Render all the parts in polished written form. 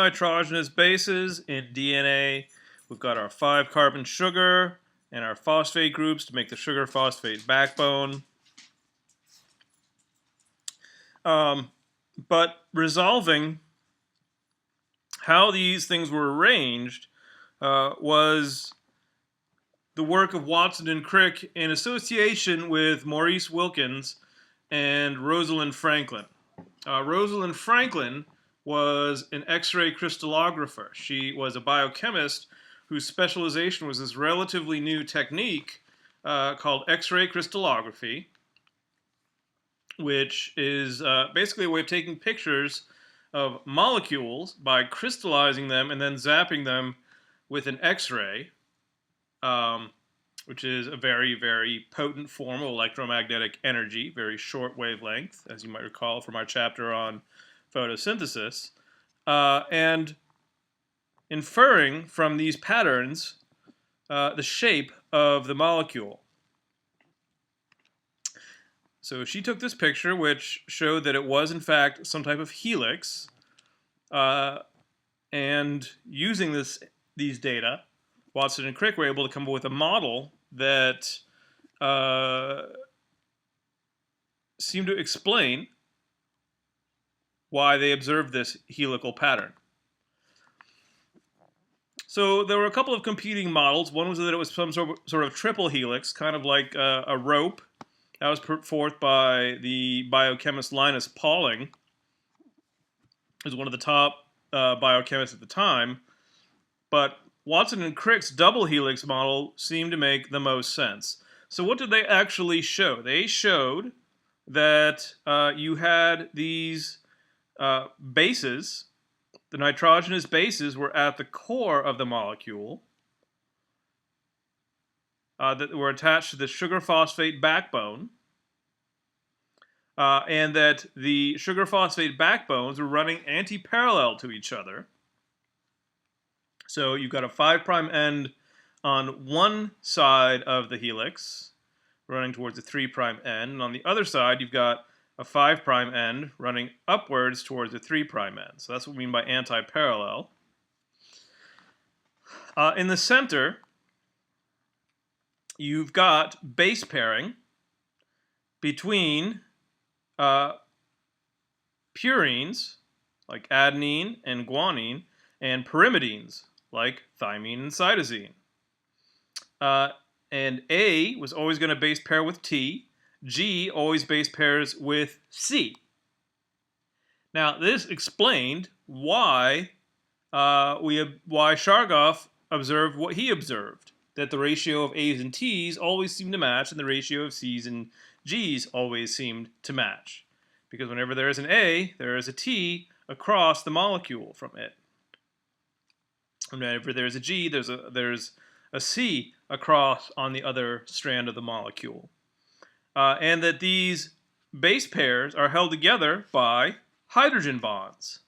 nitrogenous bases in DNA. We've got our 5-carbon sugar and our phosphate groups to make the sugar-phosphate backbone. But resolving how these things were arranged was the work of Watson and Crick in association with Maurice Wilkins and Rosalind Franklin. Rosalind Franklin was an X-ray crystallographer. She was a biochemist whose specialization was this relatively new technique called X-ray crystallography, which is basically a way of taking pictures of molecules by crystallizing them and then zapping them with an X-ray, which is a very, very potent form of electromagnetic energy, very short wavelength, as you might recall from our chapter on photosynthesis, and inferring from these patterns the shape of the molecule. So she took this picture, which showed that it was, in fact, some type of helix, and using these data, Watson and Crick were able to come up with a model that seemed to explain why they observed this helical pattern. So there were a couple of competing models. One was that it was some sort of triple helix, kind of like a rope. That was put forth by the biochemist Linus Pauling, who was one of the top biochemists at the time. But Watson and Crick's double helix model seemed to make the most sense. So what did they actually show? They showed that you had these bases. The nitrogenous bases were at the core of the molecule that were attached to the sugar-phosphate backbone, and that the sugar-phosphate backbones were running anti-parallel to each other. So you've got a 5' end on one side of the helix running towards the 3' end, and on the other side you've got a 5' end running upwards towards the 3' end. So that's what we mean by anti-parallel. In the center, you've got base pairing between purines, like adenine and guanine, and pyrimidines, like thymine and cytosine. And A was always going to base pair with T. G always base pairs with C. Now, this explained why Chargaff observed what he observed, that the ratio of A's and T's always seemed to match, and the ratio of C's and G's always seemed to match. Because whenever there is an A, there is a T across the molecule from it. Whenever there's a G, there's a C across on the other strand of the molecule. And that these base pairs are held together by hydrogen bonds.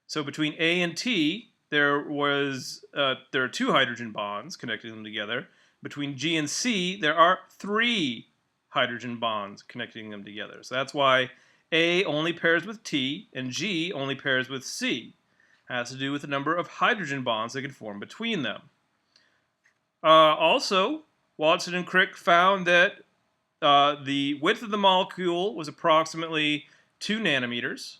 So between A and T, there are 2 hydrogen bonds connecting them together. Between G and C, there are 3 hydrogen bonds connecting them together. So that's why A only pairs with T and G only pairs with C. It has to do with the number of hydrogen bonds that can form between them. Also, Watson and Crick found that the width of the molecule was approximately 2 nanometers.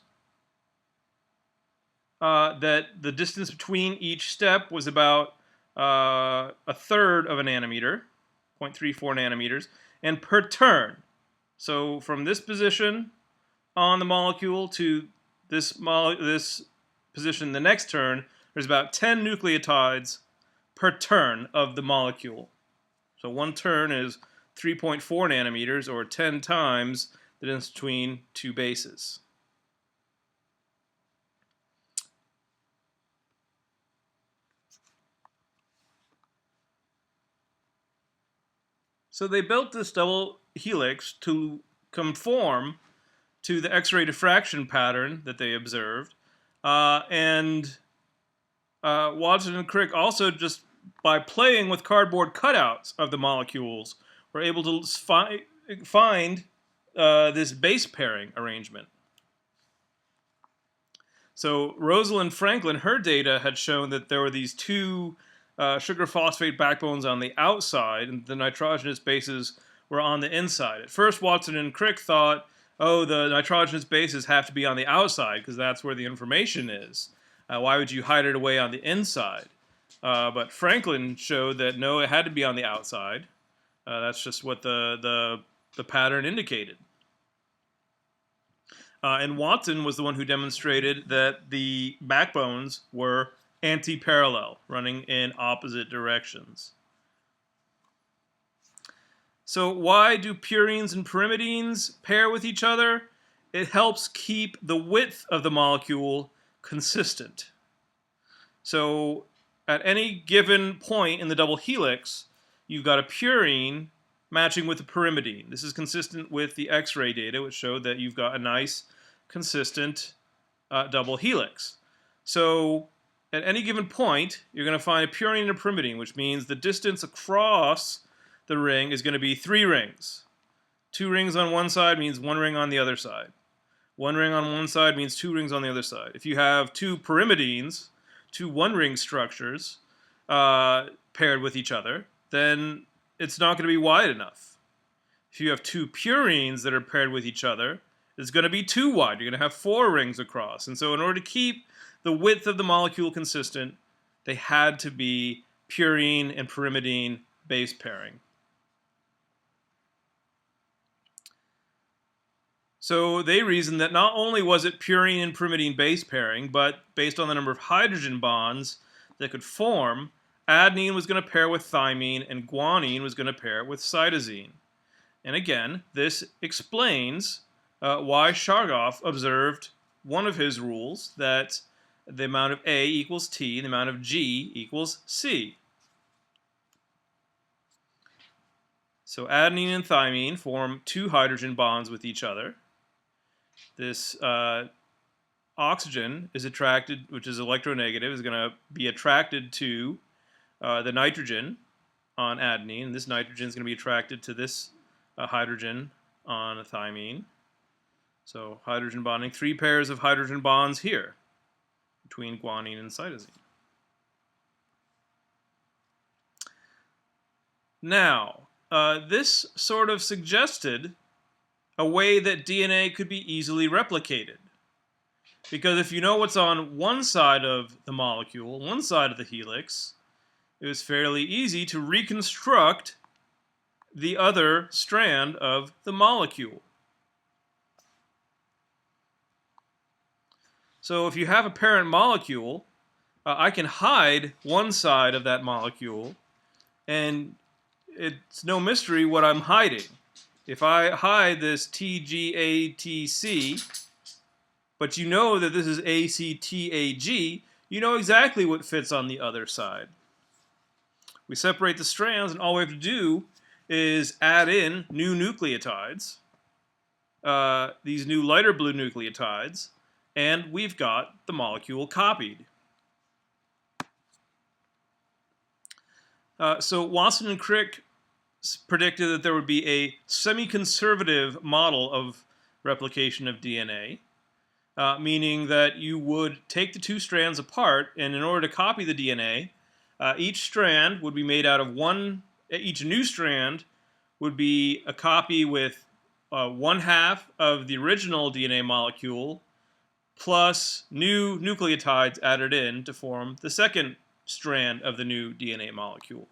That the distance between each step was about a third of a nanometer, 0.34 nanometers, and per turn. So from this position on the molecule to this position, the next turn, there's about 10 nucleotides per turn of the molecule. So one turn is 3.4 nanometers, or 10 times the distance between 2 bases. So they built this double helix to conform to the X-ray diffraction pattern that they observed. And Watson and Crick also, just by playing with cardboard cutouts of the molecules, were able to find this base pairing arrangement. So Rosalind Franklin, her data had shown that there were these two sugar phosphate backbones on the outside, and the nitrogenous bases were on the inside. At first, Watson and Crick thought, oh, the nitrogenous bases have to be on the outside because that's where the information is. Why would you hide it away on the inside? But Franklin showed that no, it had to be on the outside. That's just what the pattern indicated. And Watson was the one who demonstrated that the backbones were anti-parallel, running in opposite directions. So why do purines and pyrimidines pair with each other? It helps keep the width of the molecule consistent. So at any given point in the double helix, you've got a purine matching with a pyrimidine. This is consistent with the X-ray data, which showed that you've got a nice, consistent double helix. So at any given point, you're going to find a purine and a pyrimidine, which means the distance across the ring is going to be 3 rings. 2 rings on one side means 1 ring on the other side. 1 ring on one side means 2 rings on the other side. If you have 2 pyrimidines, 2 one-ring structures paired with each other, then it's not going to be wide enough. If you have 2 purines that are paired with each other, it's going to be too wide. You're going to have 4 rings across. And so in order to keep the width of the molecule consistent, they had to be purine and pyrimidine base pairing. So they reasoned that not only was it purine and pyrimidine base pairing, but based on the number of hydrogen bonds that could form, adenine was going to pair with thymine and guanine was going to pair with cytosine. And again, this explains why Chargaff observed one of his rules, that the amount of A equals T, the amount of G equals C. So adenine and thymine form 2 hydrogen bonds with each other. This oxygen is attracted, which is electronegative, is going to be attracted to the nitrogen on adenine, and this nitrogen is going to be attracted to this hydrogen on thymine. So hydrogen bonding, 3 pairs of hydrogen bonds here between guanine and cytosine. Now, this sort of suggested a way that DNA could be easily replicated. Because if you know what's on one side of the molecule, one side of the helix, it was fairly easy to reconstruct the other strand of the molecule. So if you have a parent molecule, I can hide one side of that molecule, and it's no mystery what I'm hiding. If I hide this TGATC, but you know that this is ACTAG, you know exactly what fits on the other side. We separate the strands, and all we have to do is add in new nucleotides, these new lighter blue nucleotides, and we've got the molecule copied. So Watson and Crick predicted that there would be a semi-conservative model of replication of DNA, meaning that you would take the 2 strands apart, and in order to copy the DNA, each strand would be made out of each new strand would be a copy with 1/2 of the original DNA molecule plus new nucleotides added in to form the second strand of the new DNA molecule.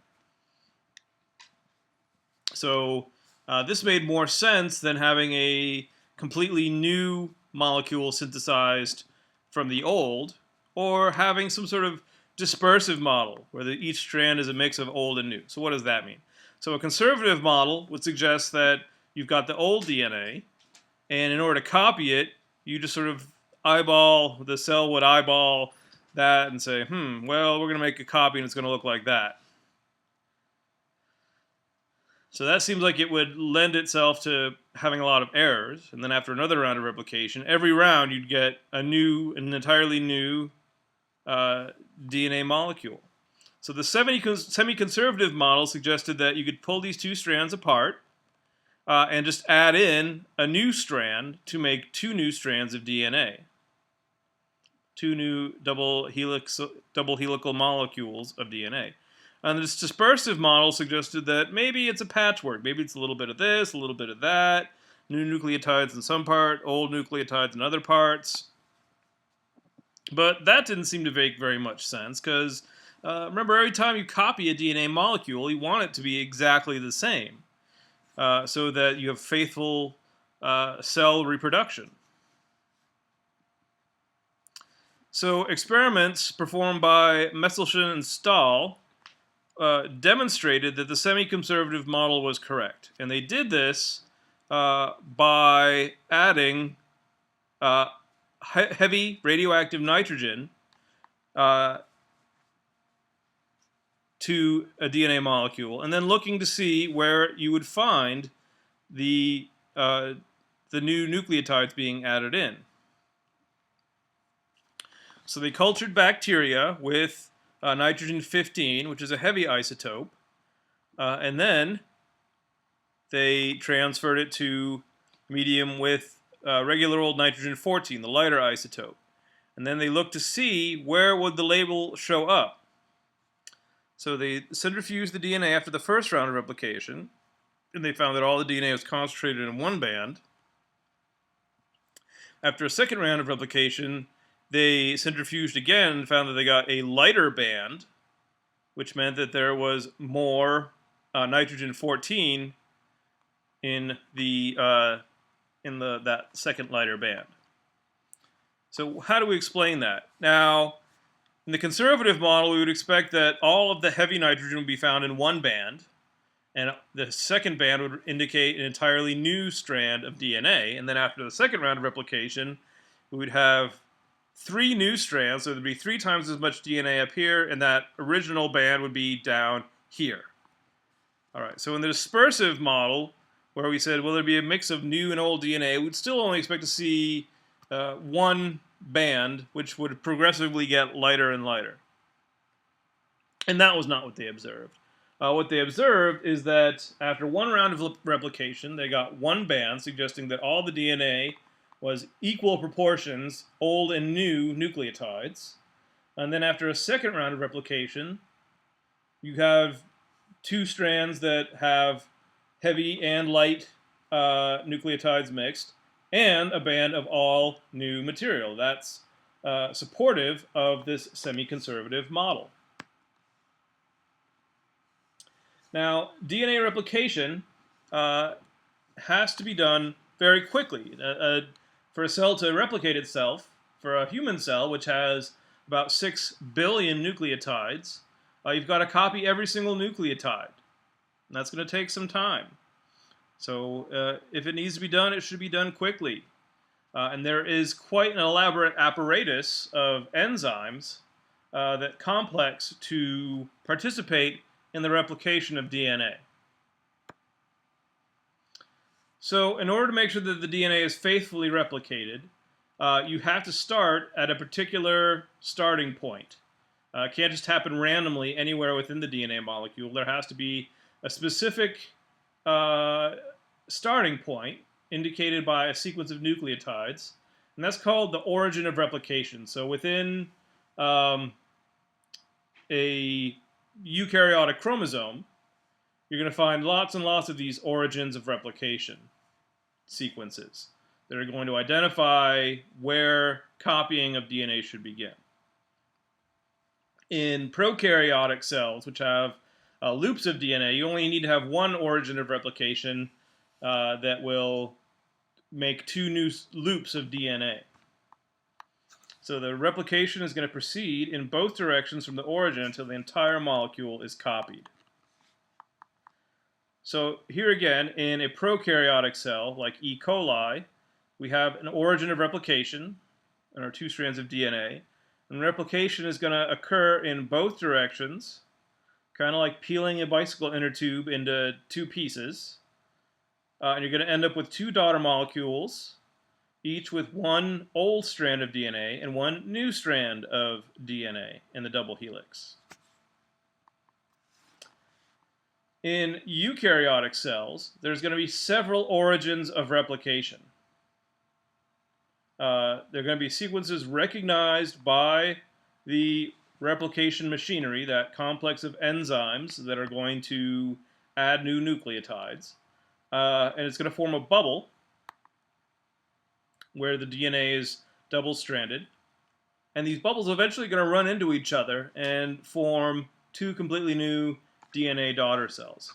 So this made more sense than having a completely new molecule synthesized from the old, or having some sort of dispersive model where each strand is a mix of old and new. So what does that mean? So a conservative model would suggest that you've got the old DNA, and in order to copy it, you just sort of the cell would eyeball that and say, well, we're going to make a copy and it's going to look like that. So that seems like it would lend itself to having a lot of errors. And then after another round of replication, every round you'd get an entirely new DNA molecule. So the semi-conservative model suggested that you could pull these 2 strands apart and just add in a new strand to make 2 new strands of DNA. two new double helical molecules of DNA. And this dispersive model suggested that maybe it's a patchwork. Maybe it's a little bit of this, a little bit of that, new nucleotides in some part, old nucleotides in other parts. But that didn't seem to make very much sense because remember, every time you copy a DNA molecule, you want it to be exactly the same so that you have faithful cell reproduction. So experiments performed by Messelschen and Stahl demonstrated that the semi-conservative model was correct. And they did this by adding heavy radioactive nitrogen to a DNA molecule, and then looking to see where you would find the new nucleotides being added in. So they cultured bacteria with nitrogen-15, which is a heavy isotope, and then they transferred it to medium with regular old nitrogen-14, the lighter isotope. And then they looked to see where would the label show up. So they centrifuged the DNA after the first round of replication, and they found that all the DNA was concentrated in one band. After a second round of replication, they centrifuged again and found that they got a lighter band, which meant that there was more nitrogen-14 in that second lighter band. So how do we explain that? Now, in the conservative model, we would expect that all of the heavy nitrogen would be found in one band, and the second band would indicate an entirely new strand of DNA. And then after the second round of replication, we would have 3 new strands, so there would be 3 times as much DNA up here, and that original band would be down here. All right, so in the dispersive model, where we said, will there be a mix of new and old DNA, we'd still only expect to see one band, which would progressively get lighter and lighter. And that was not what they observed. What they observed is that after one round of replication, they got one band, suggesting that all the DNA was equal proportions, old and new nucleotides. And then after a second round of replication, you have 2 strands that have heavy and light nucleotides mixed, and a band of all new material. That's supportive of this semi-conservative model. Now, DNA replication has to be done very quickly. For a cell to replicate itself, for a human cell, which has about 6 billion nucleotides, you've got to copy every single nucleotide. And that's going to take some time. So if it needs to be done, it should be done quickly. And there is quite an elaborate apparatus of enzymes that complex to participate in the replication of DNA. So in order to make sure that the DNA is faithfully replicated, you have to start at a particular starting point. It can't just happen randomly anywhere within the DNA molecule. There has to be a specific starting point indicated by a sequence of nucleotides, and that's called the origin of replication. So within a eukaryotic chromosome, you're going to find lots and lots of these origins of replication sequences that are going to identify where copying of DNA should begin. In prokaryotic cells, which have loops of DNA, you only need to have one origin of replication that will make 2 new loops of DNA. So the replication is going to proceed in both directions from the origin until the entire molecule is copied. So here again, in a prokaryotic cell like E. coli, we have an origin of replication, and our 2 strands of DNA. And replication is going to occur in both directions, kind of like peeling a bicycle inner tube into 2 pieces. And you're going to end up with 2 daughter molecules, each with 1 old strand of DNA and 1 new strand of DNA in the double helix. In eukaryotic cells, there's going to be several origins of replication. They're going to be sequences recognized by the replication machinery, that complex of enzymes that are going to add new nucleotides. And it's going to form a bubble where the DNA is double-stranded. And these bubbles are eventually going to run into each other and form two completely new DNA daughter cells.